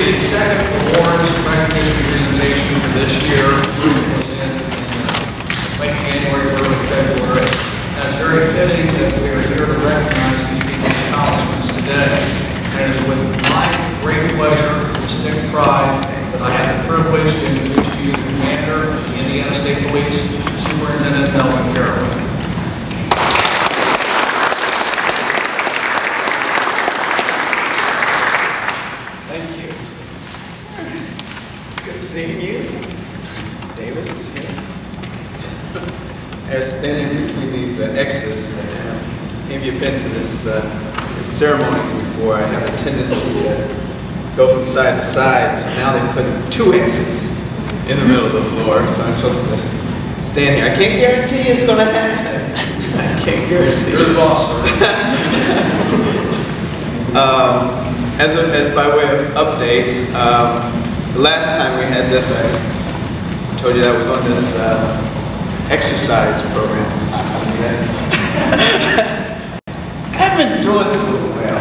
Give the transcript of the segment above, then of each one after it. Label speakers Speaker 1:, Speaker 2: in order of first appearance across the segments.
Speaker 1: the second awards recognition presentation for this year. Was in late January, early February. And it's very fitting that we are here to recognize these people's accomplishments today. And it is with my great pleasure and distinct pride that I have the privilege to introduce to you the Commander of the Indiana State Police, Superintendent Melvin Carroll.
Speaker 2: Seeing you. Davis is here. I was standing between these X's. Maybe you've been to this ceremonies before. I have a tendency to go from side to side, so now they put 2 X's in the middle of the floor, so I'm supposed to stand here. I can't guarantee it's going to happen. I can't guarantee.
Speaker 1: You're the boss, sir.
Speaker 2: As by way of update, the last time we had this, I told you that I was on this exercise program. I've been doing so well.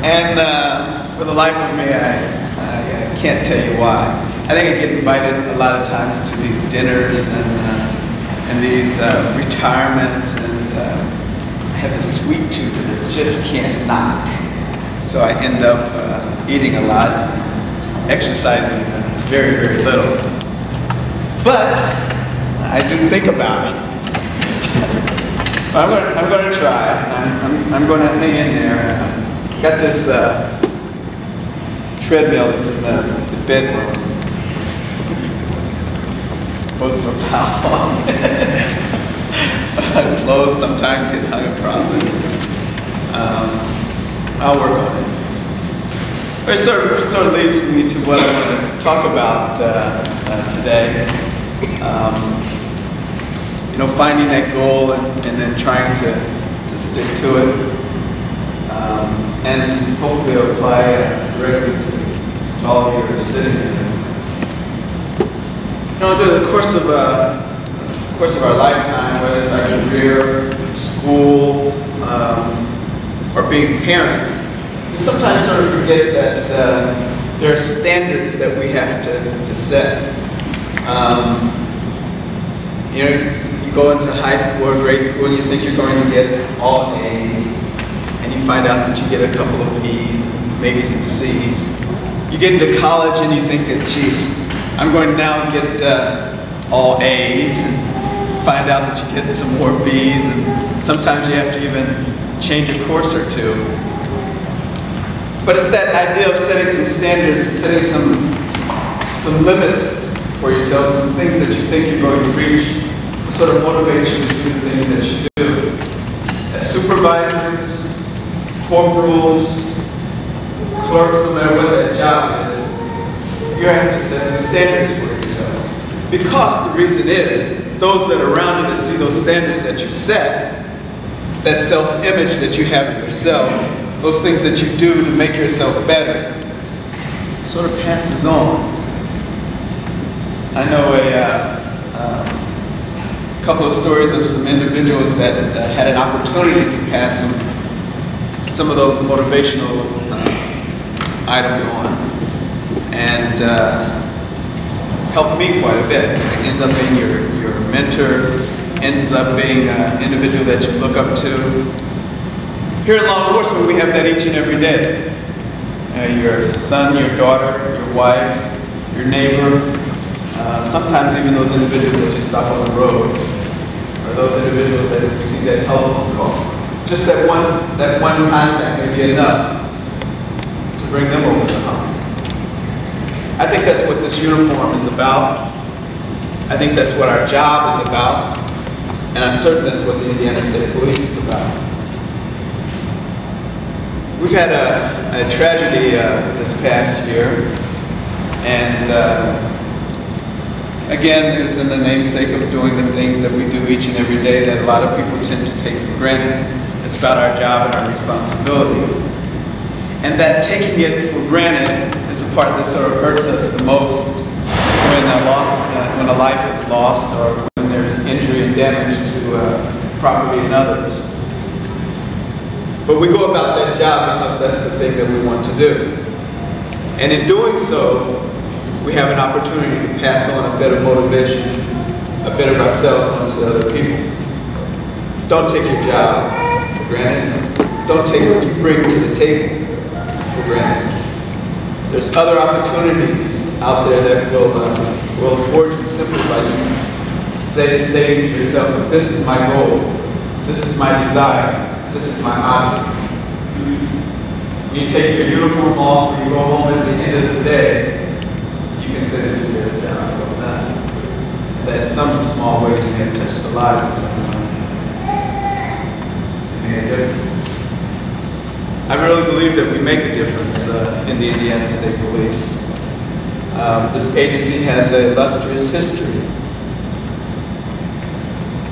Speaker 2: And for the life of me, I can't tell you why. I think I get invited a lot of times to these dinners and these retirements, and I have this sweet tooth that I just can't knock. So I end up eating a lot, exercising very, very little. But I do think about it. I'm going to try. I'm going to hang in there. I've got this treadmill that's in the bedroom. Folks are powerful. Clothes sometimes get hung across it. I'll work on it. It sort of leads me to what I want to talk about today. You know, finding that goal and then trying to stick to it, and hopefully apply directly to all of you who are sitting here. You know, during the course of our lifetime, whether it's our career, school, or being parents, we sometimes sort of forget that there are standards that we have to set. You know, you go into high school or grade school and you think you're going to get all A's, and you find out that you get a couple of B's, maybe some C's. You get into college and you think that, geez, I'm going to now get all A's, and find out that you get some more B's, and sometimes you have to even change a course or two. But it's that idea of setting some standards, setting some limits for yourself, some things that you think you're going to reach, sort of motivates you to do the things that you do. As supervisors, corporals, clerks, no matter what that job is, you have to set some standards for yourself. Because the reason is, those that are around you that see those standards that you set, that self-image that you have of yourself, those things that you do to make yourself better, sort of passes on. I know a couple of stories of some individuals that had an opportunity to pass some of those motivational items on, and helped me quite a bit. It ends up being your mentor, ends up being an individual that you look up to. Here in law enforcement, we have that each and every day. Your son, your daughter, your wife, your neighbor, sometimes even those individuals that you stop on the road, or those individuals that receive that telephone call. Just that one contact may be enough to bring them over the hump. I think that's what this uniform is about. I think that's what our job is about. And I'm certain that's what the Indiana State Police is about. We've had a tragedy this past year, and again, it was in the namesake of doing the things that we do each and every day that a lot of people tend to take for granted. It's about our job and our responsibility. And that taking it for granted is the part that sort of hurts us the most when a life is lost, or when there's injury and damage to property and others. But we go about that job because that's the thing that we want to do. And in doing so, we have an opportunity to pass on a bit of motivation, a bit of ourselves on to other people. Don't take your job for granted. Don't take what you bring to the table for granted. There's other opportunities out there that will afford you simply by you saying to yourself, this is my goal, this is my desire, this is my object. You take your uniform off and you go home at the end of the day, you consider to get a job well done. That in some small way you may have touched the lives of someone. It made a difference. I really believe that we make a difference in the Indiana State Police. This agency has an illustrious history.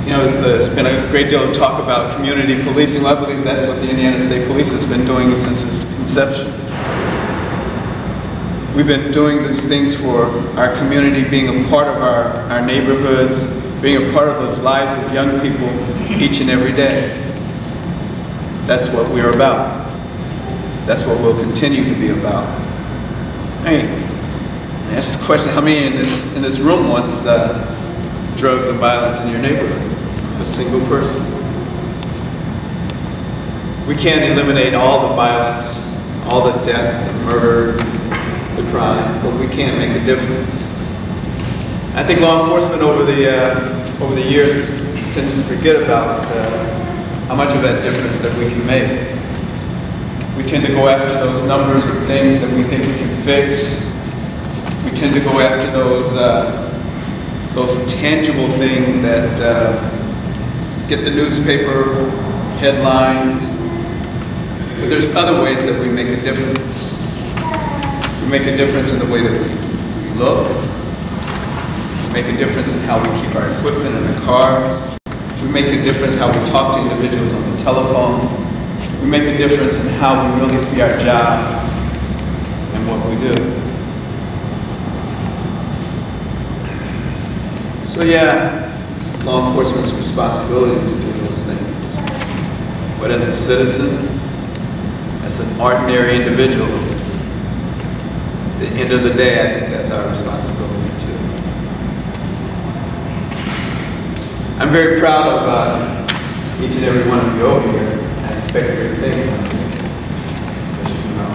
Speaker 2: You know, there's been a great deal of talk about community policing. Well, I believe that's what the Indiana State Police has been doing since its inception. We've been doing these things for our community, being a part of our neighborhoods, being a part of those lives of young people each and every day. That's what we're about. That's what we'll continue to be about. Hey, ask the question, how many in this room wants drugs and violence in your neighborhood? A single person. We can't eliminate all the violence, all the death, the murder, the crime, but we can make a difference. I think law enforcement over the years has tended to forget about how much of that difference that we can make. We tend to go after those numbers and things that we think we can fix. We tend to go after those tangible things that get the newspaper headlines. But there's other ways that we make a difference. We make a difference in the way that we look. We make a difference in how we keep our equipment in the cars. We make a difference how we talk to individuals on the telephone. We make a difference in how we really see our job and what we do. So yeah, it's law enforcement's responsibility to do those things. But as a citizen, as an ordinary individual, at the end of the day, I think that's our responsibility too. I'm very proud of each and every one of you over here. I expect great things out of you, especially from now.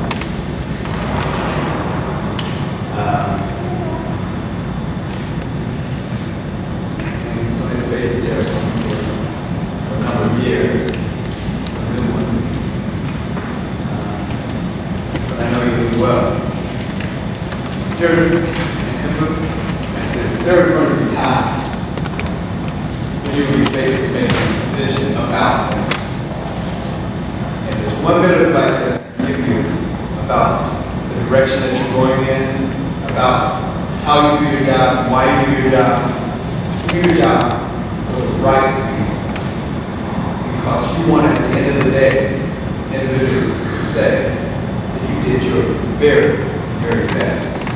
Speaker 2: And some of the faces here are some for a number of years, some new ones. But I know you well. There are going to be times when you will be faced with making a decision about things. And there's one bit of advice that I can give you about the direction that you're going in, about how you do your job, why you do your job. Do your job for the right reason. Because you want, at the end of the day, individuals to say that you did your very, very best.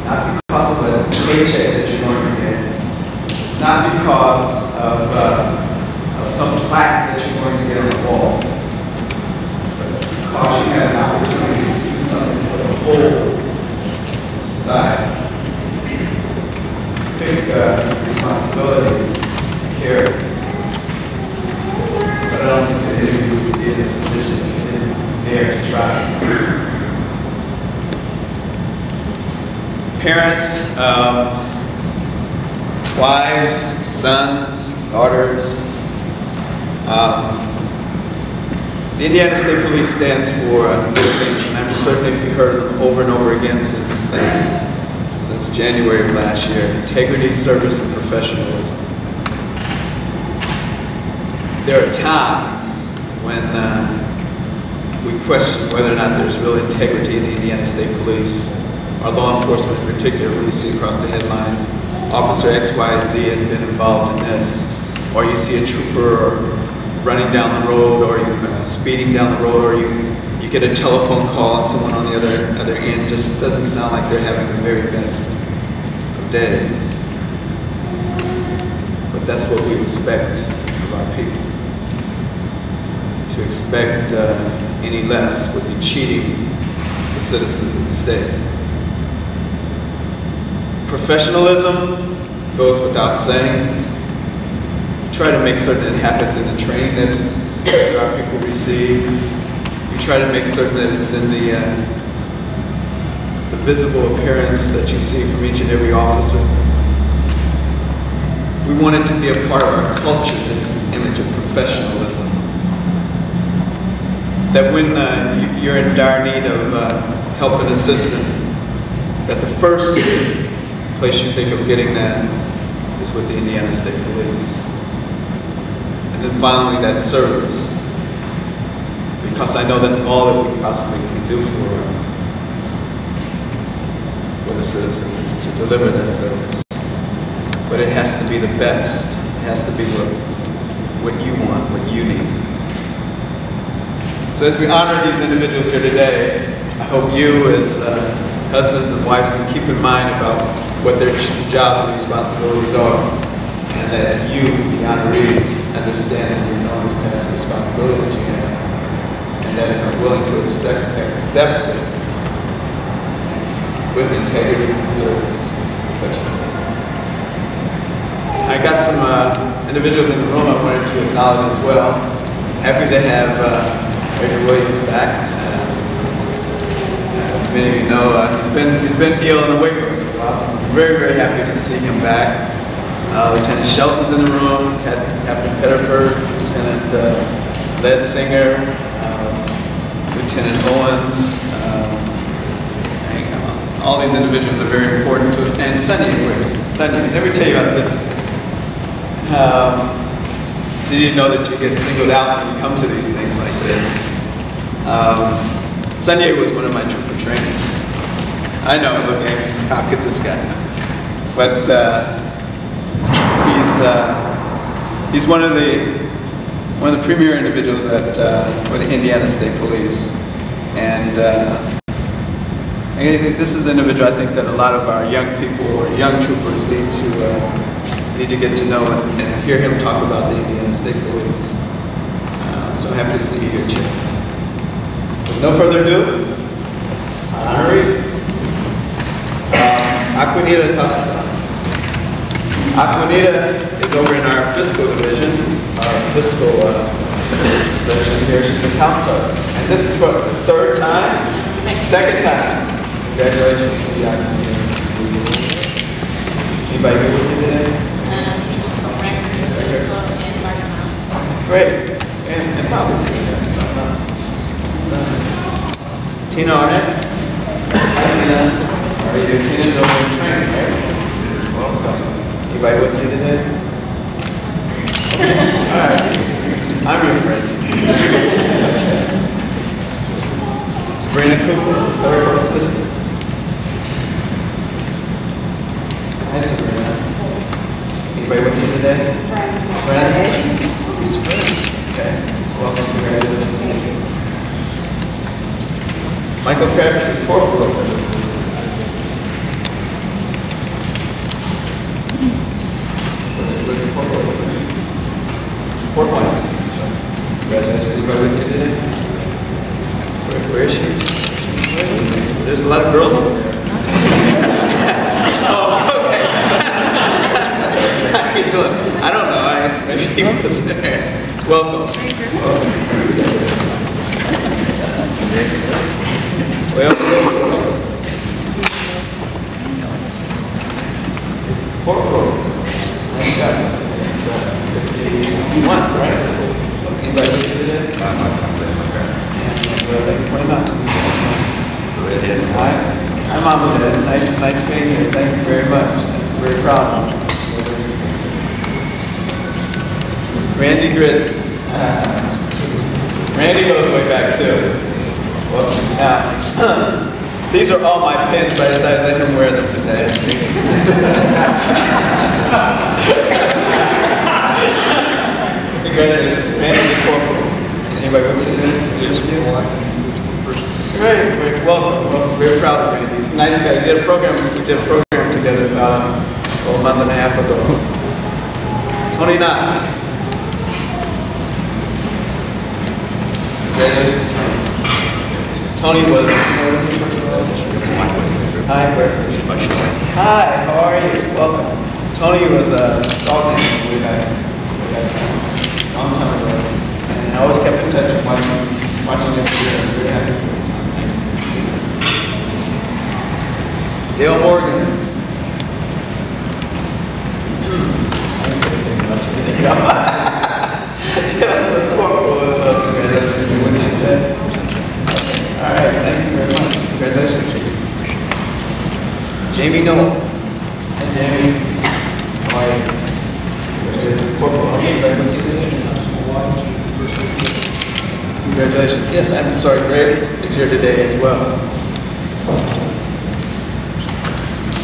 Speaker 2: Not because of a paycheck that you're going to get, not because of some plaque that you're going to get on the wall, but because you had an opportunity to do something for the whole society. Big responsibility to carry. But I don't think that any of you would be in this position if you didn't dare to try. Parents, wives, sons, daughters. The Indiana State Police stands for good things, and I'm certain if you've heard them over and over again since January of last year: integrity, service, and professionalism. There are times when we question whether or not there's real integrity in the Indiana State Police. Our law enforcement in particular, when you see across the headlines, Officer XYZ has been involved in this, or you see a trooper running down the road, or you speeding down the road, or you get a telephone call and someone on the other end. Just doesn't sound like they're having the very best of days. But that's what we expect of our people. To expect any less would be cheating the citizens of the state. Professionalism goes without saying. We try to make certain it happens in the training that our people receive. We try to make certain that it's in the visible appearance that you see from each and every officer. We want it to be a part of our culture, this image of professionalism. That when you're in dire need of help and assistance, that the first place you think of getting that is with the Indiana State Police. And then finally, that service. Because I know that's all that we possibly can do for the citizens, is to deliver that service. But it has to be the best. It has to be what you want, what you need. So as we honor these individuals here today, I hope you as husbands and wives can keep in mind about what their jobs and responsibilities are, and that you, the honorees, understand the enormous task and responsibility that you have, and that are willing to accept it with integrity, service, and professionalism. I got some individuals in the room I wanted to acknowledge as well. Happy to have Major Williams back. Many of you know he's been ill and away from us for a while, so I'm very, very happy to see him back. Lieutenant Shelton's in the room, Captain Pettiford, Lieutenant Ledsinger, Lieutenant Owens. All these individuals are very important to us. And Sonia, let me tell you about this. So you know that you get singled out when you come to these things like this. Sonia was one of my trooper trainers. I know, look at him, how could this guy know? But he's one of the premier individuals at for the Indiana State Police, and this is an individual I think that a lot of our young people or young troopers need to get to know and hear him talk about the Indiana State Police. So I'm happy to see you here, Chip. With no further ado, honorary Aquanita Costa. Aquanita is over in our fiscal division, our fiscal section here. She's a account clerk. And this is for the third time? Second time. Congratulations to you, Aquanita. Anybody here with you today? Great. And Bob is here. Tina Arnett. Hi, Tina. How are you doing? Tina's over in training, right? Welcome. Anybody with you today? Okay. All right. I'm your friend. Sabrina Cooper, clerical assistant. Hi, Sabrina. Anybody with you today? Friends? He's friends. Okay. Welcome. Congratulations. Michael Kravitz is corporal. Fort White. Congratulations. Anybody with you today? Where is she? There's a lot of girls over there. Oh, okay. How you doing? I don't know. I guess maybe he wasn't there. Welcome. Corporal. Nice job. 51, right? Anybody here today? My parents. Why not? Hi, Mom and Dad. Nice being here. Thank you very much. I'm very proud of you. Randy Grid. Randy goes way back too. Well, now, these are all my pins, but I decided to let him wear them today. Congratulations. Randy the Corporal. Anybody with me? Great. Welcome. Well, very proud of Randy. Nice guy. We did a program together about a month and a half ago. 29. Congratulations. Tony was Hi, Bert. Hi, how are you? Welcome. Tony was a dog name way back, long time ago. And I always kept in touch with watching him here. I'm very happy for him. Dale Morgan. All right, thank you very much. Congratulations to you. Jamie Noel. Hi, Jamie. How are you? Congratulations. Yes, I'm sorry, Greg is here today as well.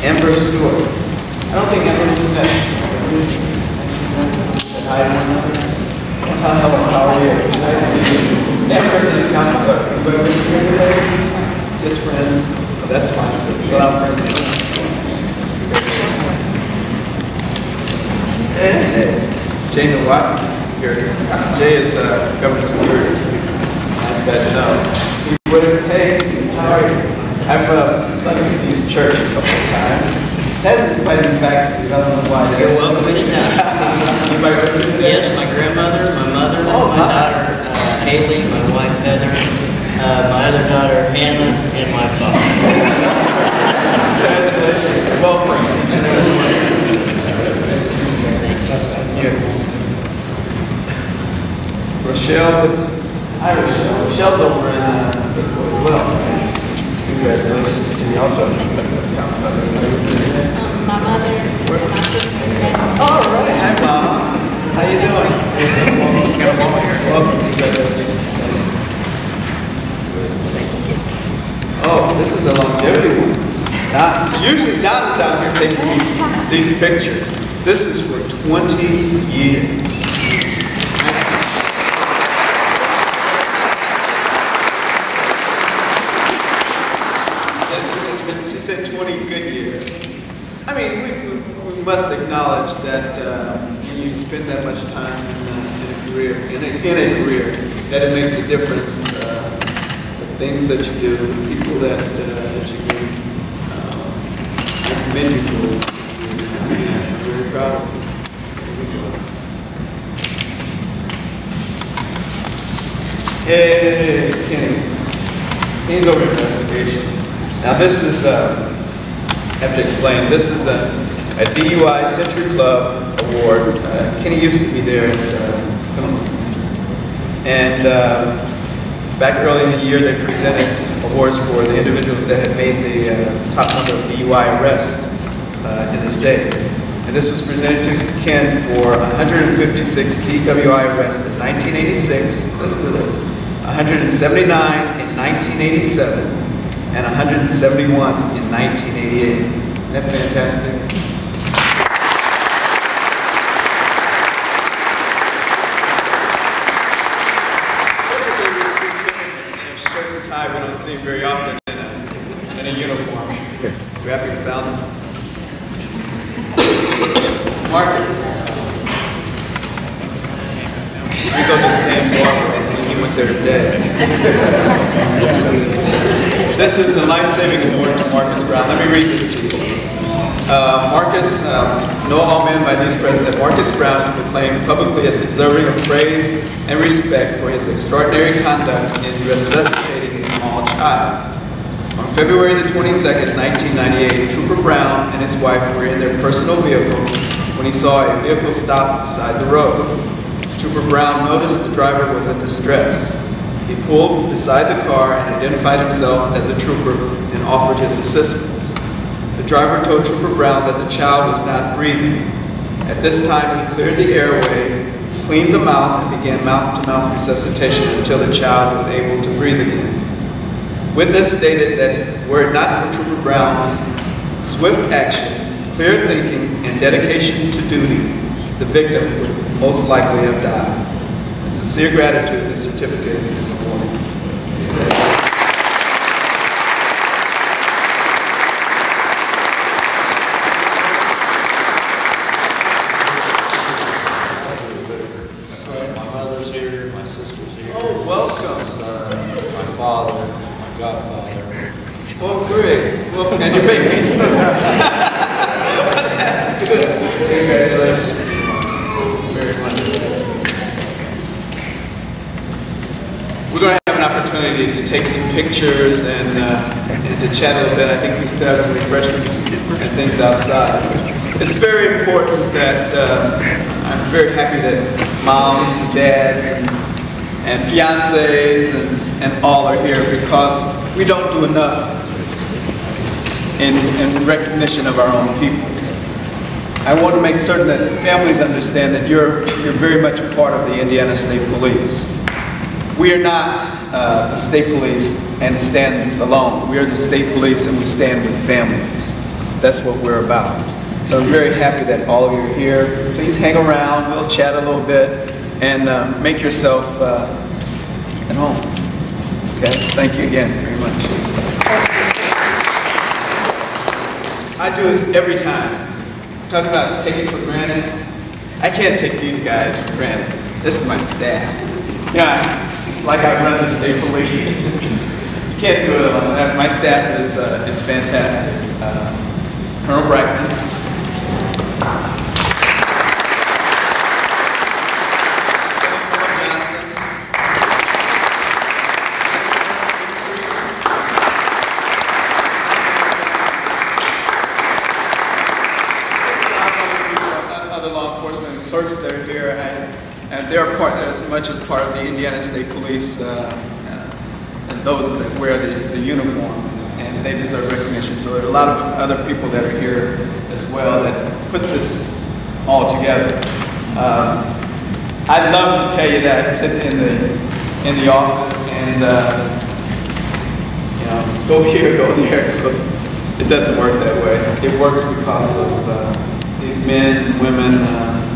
Speaker 2: Amber Stewart. I don't think Amber did that. Hi, hello, how are you? Nice to meet you. Amber is an accountant clerk. Anybody here today? Just friends. Oh, that's fine too. Go out friends. Hey, Jay Watkins here. Jay is government security. Nice guy to know. Steve Whitaker. Hey, Steve, how are you? I've sung at Steve's church a couple of times. Hadn't invited me back, Steve. I don't know why.
Speaker 3: You're welcome anytime.
Speaker 2: Anybody with you today?
Speaker 3: Yes, my grandmother, my mother, my daughter Haley, my wife Heather, my other daughter Hannah, and my father.
Speaker 2: Congratulations. Welcome. Each and every one. Thank you. Rochelle, hi Rochelle. Rochelle's over in this way as well. Congratulations to you also.
Speaker 4: My mother, my sister.
Speaker 2: All right. Hi, Mom. How you doing? Welcome. Congratulations. Oh, this is a longevity one. Usually Donna's out here taking these pictures. This is for 20 years. She said 20 good years. I mean, we must acknowledge that when you spend that much time in a career, that it makes a difference. The things that you do, the people that you meet, I commend you for this. I'm very proud of you. Hey, Kenny. Kenny's over investigations. Now this is, I have to explain, this is a DUI Century Club Award. Kenny used to be there and back early in the year they presented awards for the individuals that had made the top number of DUI arrests in the state. And this was presented to Ken for 156 DWI arrests in 1986, listen to this, 179 in 1987, and 171 in 1988. Isn't that fantastic? In a shirt and tie, we don't see very often in a uniform. We're happy to found him. Marcus. We go to the same bar. He went there today. This is a life-saving award to Marcus Brown. Let me read this to you. Marcus, know all men by these present that Marcus Brown is proclaimed publicly as deserving of praise and respect for his extraordinary conduct in resuscitating a small child. On February the 22nd, 1998, Trooper Brown and his wife were in their personal vehicle when he saw a vehicle stop beside the road. Trooper Brown noticed the driver was in distress. He pulled beside the car and identified himself as a trooper and offered his assistance. The driver told Trooper Brown that the child was not breathing. At this time, he cleared the airway, cleaned the mouth, and began mouth-to-mouth resuscitation until the child was able to breathe again. Witness stated that were it not for Trooper Brown's swift action, clear thinking, and dedication to duty, the victim would most likely have died. In sincere gratitude, this certificate is awarded.
Speaker 5: My mother's here, my sister's here.
Speaker 2: Oh, welcome.
Speaker 5: My son, my father, my godfather.
Speaker 2: Well, great. Well, and your babies. That's good. Congratulations. Very much. We're going to have an opportunity to take some pictures and to chat a little bit. I think we still have some refreshments and things outside. It's very important that I'm very happy that moms and dads and fiancés and all are here, because we don't do enough in recognition of our own people. I want to make certain that families understand that you're very much a part of the Indiana State Police. We are not the state police and stands alone. We are the state police and we stand with families. That's what we're about. So I'm very happy that all of you are here. Please hang around, we'll chat a little bit, and make yourself at home. Okay, thank you again very much. I do this every time. Talk about taking for granted. I can't take these guys for granted. This is my staff. Yeah, it's like I run the state police. You can't do it alone. My staff is fantastic. Colonel Brackman. Clerks that are here, and they're as much a part of the Indiana State Police and those that wear the uniform, and they deserve recognition. So there are a lot of other people that are here as well that put this all together. I'd love to tell you that I sit in the office and you know, go here, go there. It doesn't work that way. It works because of these men and women.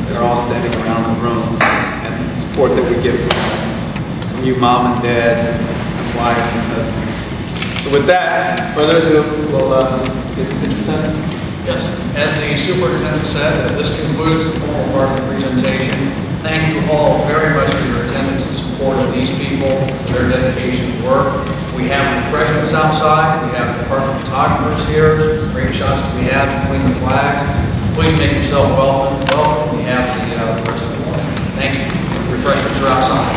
Speaker 2: They're all standing around the room, and it's the support that we get from you mom and dads, and wives and husbands. So with that, further ado, we'll get some pictures done.
Speaker 1: Yes, as the superintendent said, this concludes the formal part of the presentation. Thank you all very much for your attendance and support of these people, their dedication to work. We have refreshments outside. We have department photographers here. Some great shots that we have between the flags. Please make yourself welcome. We have the rest of the morning. Thank you. Refreshments are outside.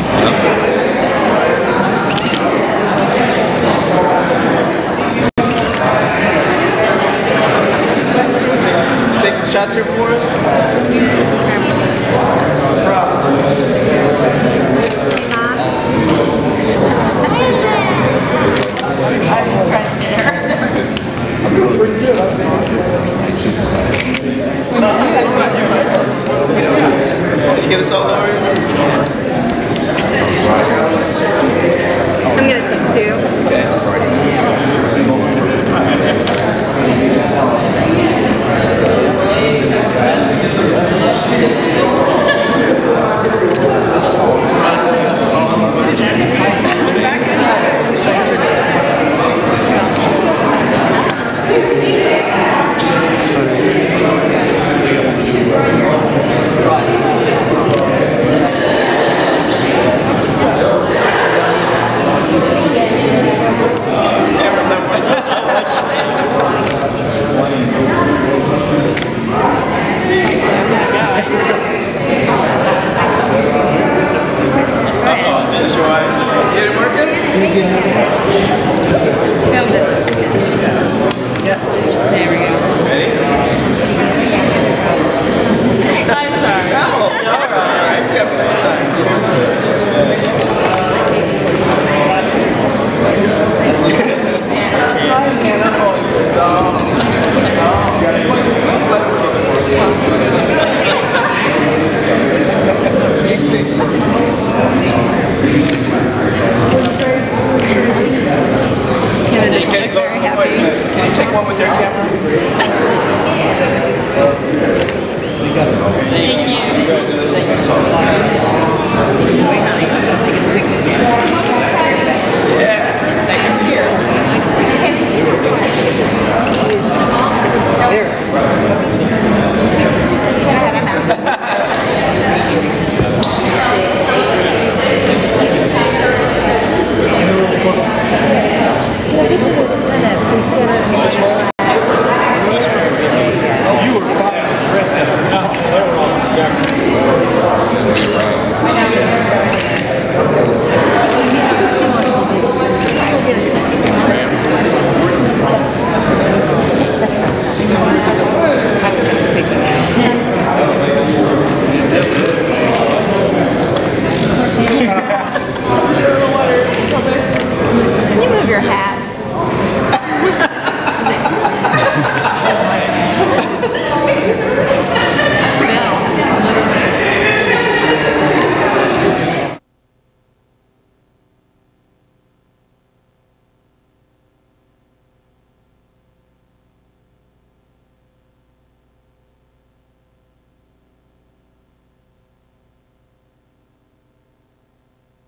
Speaker 2: Take some shots here for us.
Speaker 5: I'm doing pretty good, I think.
Speaker 2: Can you get us all over?
Speaker 4: I'm going to take two.
Speaker 2: Okay.